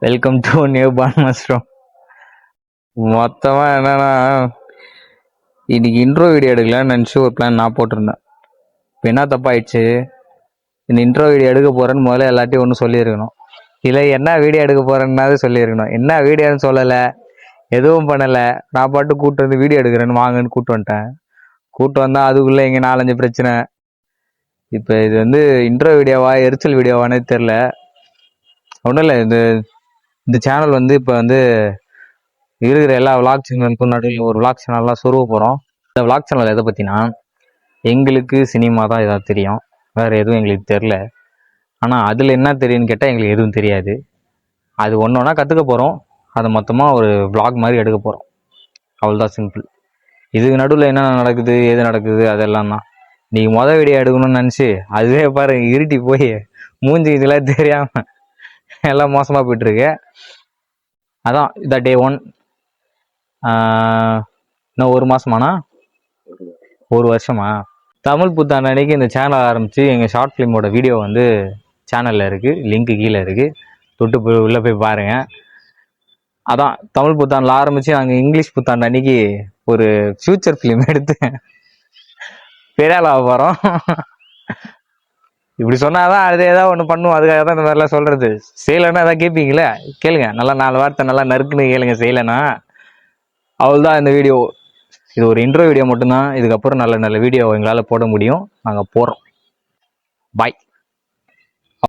Welcome to new born mushroom. மொத்தமாக என்னன்னா, இன்னைக்கு இன்ட்ரோ வீடியோ எடுக்கலாம்னு நினச்சி ஒரு பிளான் நான் போட்டிருந்தேன். இப்போ என்ன தப்பாயிடுச்சு, இந்த இன்ட்ரோ வீடியோ எடுக்க போகிறேன்னு முதல்ல எல்லாத்தையும் ஒன்று சொல்லியிருக்கணும். இல்லை என்ன வீடியோ எடுக்க போகிறேன்னாவது சொல்லியிருக்கணும். என்ன வீடியோன்னு சொல்லலை, எதுவும் பண்ணலை. நான் பாட்டு கூப்பிட்டு வந்து வீடியோ எடுக்கிறேன்னு வாங்கன்னு கூப்பிட்டு வந்துட்டேன். கூப்பிட்டு வந்தால் அதுக்குள்ளே இங்கே 4-5 பிரச்சனை. இப்போ இது வந்து இன்ட்ரோ வீடியோவா எரிச்சல் வீடியோவானே தெரில. ஒன்றும் இல்லை, இந்த சேனல் வந்து இப்போ வந்து இருக்கிற எல்லா விளாக் சேனலுக்கும் நடுவில் ஒரு விளாக் சேனல்லாம் சொருவ போகிறோம். இந்த விளாக் சேனல் எதை பற்றினா, எங்களுக்கு சினிமா தான் ஏதாவது தெரியும், வேறு எதுவும் எங்களுக்கு தெரில. ஆனால் அதில் என்ன தெரியும்னு கேட்டால் எங்களுக்கு எதுவும் தெரியாது. அது ஒன்று ஒன்றா கற்றுக்க போகிறோம். அதை மொத்தமாக ஒரு விளாக் மாதிரி எடுக்க போகிறோம். அவ்வளோதான், சிம்பிள். இதுக்கு நடுவில் என்ன நடக்குது எது நடக்குது அதெல்லாம் தான். நீங்கள் மொதல் வீடியோ எடுக்கணும்னு நினச்சி அதுவே பாரு இருட்டி போய் மூஞ்சி இதெல்லாம் தெரியாமல் எல்லாம் மோசமாக போயிட்டுருக்கு. அதான் இதான் டே 1. இன்னும் 1 மாதமாண்ணா, 1 வருஷமா? தமிழ் புத்தாண்டு அன்னைக்கு இந்த சேனல் ஆரம்பித்து எங்கள் ஷார்ட் ஃபிலிமோட வீடியோ வந்து சேனலில் இருக்குது, லிங்க்கு கீழே இருக்குது, தொட்டு போய் உள்ளே போய் பாருங்கள். அதான் தமிழ் புத்தாண்டில் ஆரம்பித்து நாங்கள் இங்கிலீஷ் புத்தாண்டு அன்னைக்கு ஒரு ஃப்யூச்சர் ஃபிலிம் எடுத்து பெரிய ஆளாக போகிறோம். இப்படி சொன்னாதான் அது ஏதாவது ஒன்று பண்ணுவோம். அதுக்காக தான் இந்த மாதிரிலாம் சொல்கிறது. செய்யலைன்னா அதான் கேட்பீங்களே, கேளுங்க. நல்லா 4 வார்த்தை நல்லா நறுக்குன்னு கேளுங்க. செய்யலைன்னா அவ்வளோதான் இந்த வீடியோ. இது ஒரு இன்ட்ரோ வீடியோ மட்டும்தான். இதுக்கப்புறம் நல்ல நல்ல வீடியோ எங்களால் போட முடியும். நாங்கள் போகிறோம். பாய்.